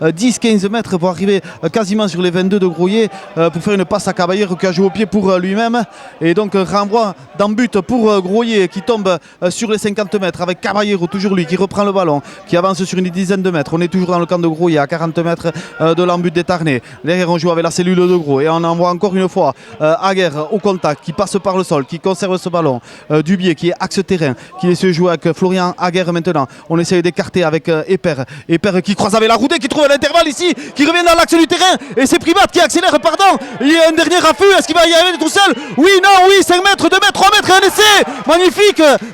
10-15 mètres pour arriver quasiment sur les 22 de Grouillet pour faire une passe à Caballero qui a joué au pied pour lui-même. Et donc renvoi dans but pour Grouillet qui tombe sur les 50 mètres avec Caballero, toujours lui qui reprend le ballon, qui avance sur une dizaine de mètres. On est toujours dans le camp de Grouillet à 40 mètres de l'embut des Tarnais. Derrière on joue avec la cellule de Gros et on envoie encore une fois Aguerre au contact qui passe par le sol, qui conserve ce ballon. Dubier qui est axe terrain, qui essaie de jouer avec Florian Aguerre maintenant. On essaie d'écarter avec Eper qui croise avec la Roudée, qui trouve l'intervalle ici, qui revient dans l'axe du terrain et c'est Privat qui accélère, pardon. Il y a un dernier affût, est-ce qu'il va y arriver tout seul? Oui, non, oui, 5 mètres, 2 mètres, 3 mètres et un essai.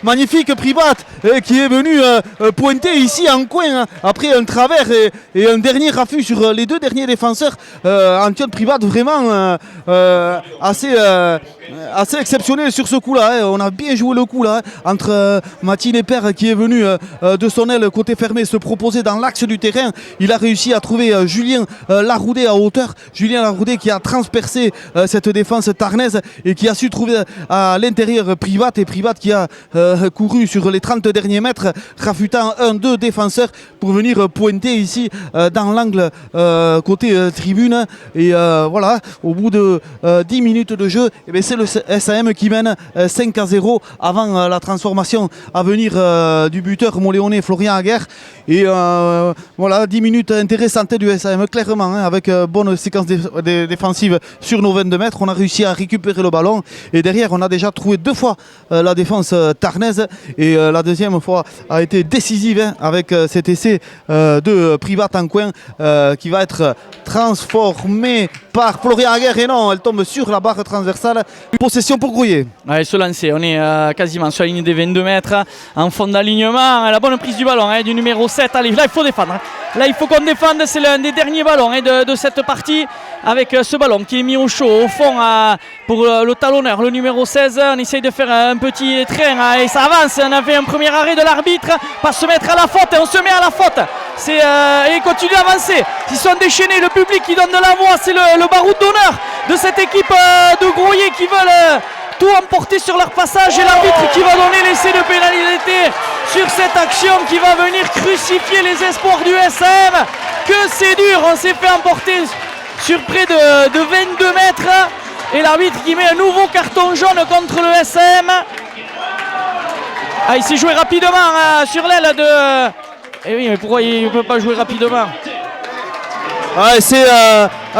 Magnifique Privat qui est venu pointer ici en coin après un travers et un dernier affût sur les deux derniers défenseurs. Antoine Privat vraiment assez exceptionnel sur ce coup-là. On a bien joué le coup là entre Mathilde et Père qui est venu de son aile côté fermé se proposer dans l'axe du terrain. Il a réussi à trouver Julien Laroudé à hauteur. Julien Laroudé qui a transpercé cette défense tarnaise et qui a su trouver à l'intérieur Privat, et Privat qui a couru sur les 30 derniers mètres, rafutant 1-2 défenseurs pour venir pointer ici dans l'angle côté tribune. Et voilà, au bout de 10 minutes de jeu, c'est le SAM qui mène 5-0 avant la transformation à venir du buteur montléonais Florian Aguerre. Et voilà, 10 minutes intéressantes du SAM clairement, avec bonne séquence défensive sur nos 22 mètres. On a réussi à récupérer le ballon et derrière on a déjà trouvé 2 fois la défense tarnaise et la deuxième fois a été décisive avec cet essai de Privat en coin qui va être transformé par Florian Aguerre et non, elle tombe sur la barre transversale. Possession pour Grouillet. Allez, se lancer, on est quasiment sur la ligne des 22 mètres en fond d'alignement. La bonne prise du ballon du numéro 7. Allez, là il faut défendre. Là il faut qu'on défende, c'est l'un des derniers ballons de cette partie avec ce ballon qui est mis au chaud au fond pour le talonneur, le numéro 16. On essaye de faire un petit train et ça avance. On a fait un premier arrêt de l'arbitre, pas se mettre à la faute et on se met à la faute. Et il continue d'avancer. Ils sont déchaînés, le public qui donne de la voix, c'est le baroud d'honneur de cette équipe de Grouillet qui veulent tout emporter sur leur passage et l'arbitre qui va donner l'essai de pénalité sur cette action qui va venir crucifier les espoirs du SM. Que c'est dur, on s'est fait emporter sur près de 22 mètres et l'arbitre qui met un nouveau carton jaune contre le SM. Il s'est joué rapidement sur l'aile de... Eh oui, mais pourquoi il ne peut pas jouer rapidement?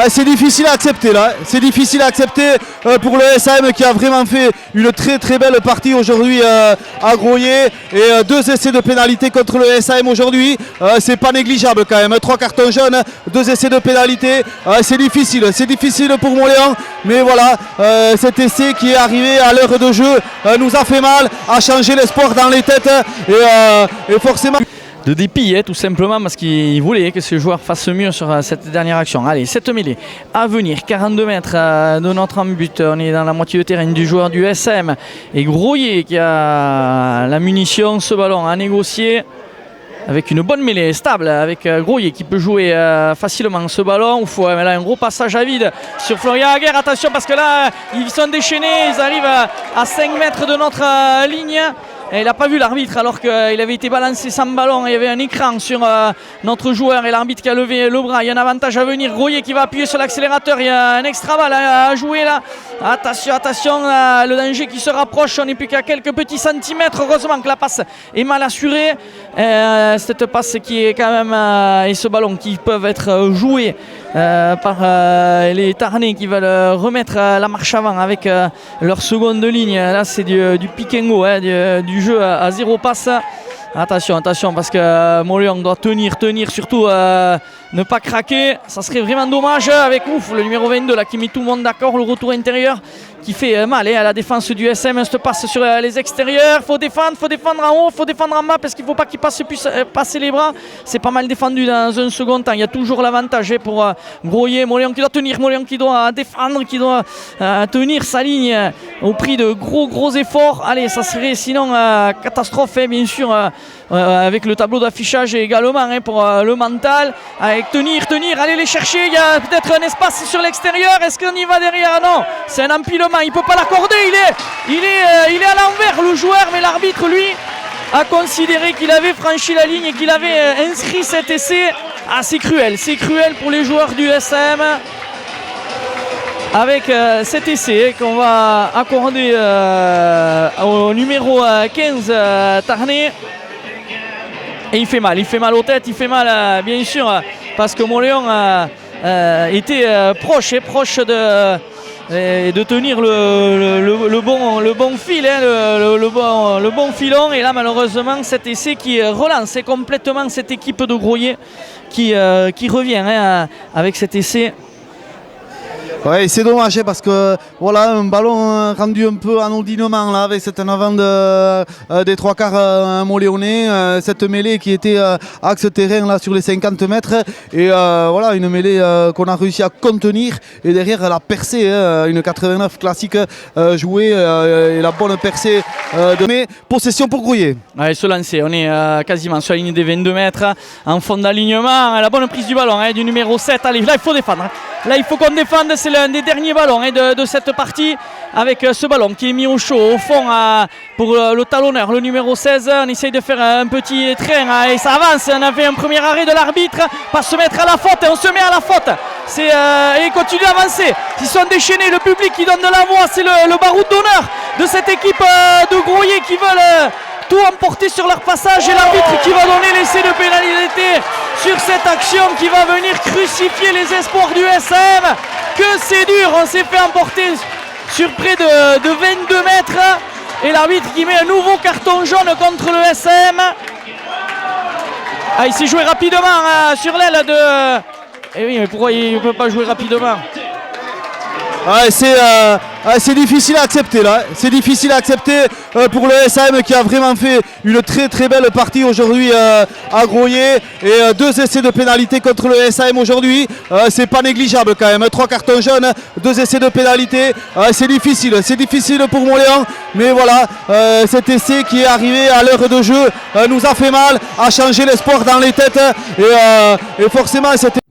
C'est difficile à accepter là. C'est difficile à accepter pour le SAM qui a vraiment fait une très très belle partie aujourd'hui à Grouillet. Et 2 essais de pénalité contre le SAM aujourd'hui. C'est pas négligeable quand même. 3 cartons jaunes, 2 essais de pénalité. C'est difficile pour Montléon. Mais voilà, cet essai qui est arrivé à l'heure de jeu nous a fait mal, a changé l'espoir dans les têtes. Et forcément... De dépit, tout simplement parce qu'il voulait que ce joueur fasse mieux sur cette dernière action. Allez, cette mêlée à venir, 42 mètres de notre embut. On est dans la moitié de terrain du joueur du SM. Et Grouillet qui a la munition, ce ballon à négocier. Avec une bonne mêlée stable, avec Grouillet qui peut jouer facilement ce ballon. Il faut là, un gros passage à vide sur Florian Aguerre. Attention parce que là, ils sont déchaînés. Ils arrivent à 5 mètres de notre ligne. Et il n'a pas vu l'arbitre alors qu'il avait été balancé sans ballon. Il y avait un écran sur notre joueur et l'arbitre qui a levé le bras. Il y a un avantage à venir. Grouillet qui va appuyer sur l'accélérateur. Il y a un extra balle à jouer là. Attention, le danger qui se rapproche. On n'est plus qu'à quelques petits centimètres. Heureusement que la passe est mal assurée. Cette passe qui est quand même et ce ballon qui peuvent être joués par les Tarnais qui veulent remettre la marche avant avec leur seconde ligne. Là c'est du pick and go, du jeu à 0 passe. Attention parce que Montléon doit tenir surtout ne pas craquer. Ça serait vraiment dommage avec le numéro 22 là qui met tout le monde d'accord. Le retour intérieur qui fait mal à la défense du SM. Se passe sur les extérieurs. Faut défendre en haut, faut défendre en bas parce qu'il ne faut pas qu'il puisse passer les bras. C'est pas mal défendu dans un second temps. Il y a toujours l'avantage pour Grouillet. Montléon qui doit tenir, Montléon qui doit défendre, qui doit tenir sa ligne au prix de gros efforts. Allez, ça serait sinon catastrophe bien sûr avec le tableau d'affichage également pour le mental. Avec tenir, allez les chercher. Il y a peut-être un espace sur l'extérieur. Est-ce qu'on y va derrière? Non, c'est un empilement. Il ne peut pas l'accorder. Il est à l'envers le joueur, mais l'arbitre lui a considéré qu'il avait franchi la ligne et qu'il avait inscrit cet essai. Ah, c'est cruel pour les joueurs du SM. Avec cet essai qu'on va accorder au numéro 15, Tarnet. Et il fait mal aux têtes, il fait mal bien sûr, parce que Mauléon était proche de tenir le bon fil, hein, le bon filon. Et là malheureusement cet essai qui relance complètement cette équipe de Groyer qui revient hein, avec cet essai. Ouais, c'est dommage hein, parce que voilà un ballon rendu un peu anodinement là avec cette avant des trois quarts moléonais, cette mêlée qui était axe terrain là sur les 50 mètres et voilà une mêlée qu'on a réussi à contenir et derrière la percée, hein, une 89 classique jouée et la bonne percée de mais possession pour Groyer. Allez, se lancer, on est quasiment sur la ligne des 22 mètres en fond d'alignement, la bonne prise du ballon hein, du numéro 7, allez là il faut défendre. Là il faut qu'on défende, c'est l'un des derniers ballons hein, de cette partie avec ce ballon qui est mis au chaud au fond pour le talonneur, le numéro 16. On essaye de faire un petit train et ça avance, on a fait un premier arrêt de l'arbitre, pas se mettre à la faute, on se met à la faute et il continue d'avancer, ils sont déchaînés, le public qui donne de la voix, c'est le baroud d'honneur de cette équipe de Groyer qui veulent tout emporter sur leur passage et l'arbitre qui va donner l'essai de pénalité sur cette action qui va venir crucifier les espoirs du SM. Que c'est dur, on s'est fait emporter sur près de 22 mètres et l'arbitre qui met un nouveau carton jaune contre le SM. Ah, il s'est joué rapidement sur l'aile de... Eh oui, mais pourquoi il ne peut pas jouer rapidement? Ouais, c'est difficile à accepter là. C'est difficile à accepter pour le SM qui a vraiment fait une très très belle partie aujourd'hui à Groyer et 2 essais de pénalité contre le SM aujourd'hui. C'est pas négligeable quand même. 3 cartons jaunes, 2 essais de pénalité. C'est difficile pour Mauléon. Mais voilà, cet essai qui est arrivé à l'heure de jeu nous a fait mal, a changé l'espoir dans les têtes et forcément c'était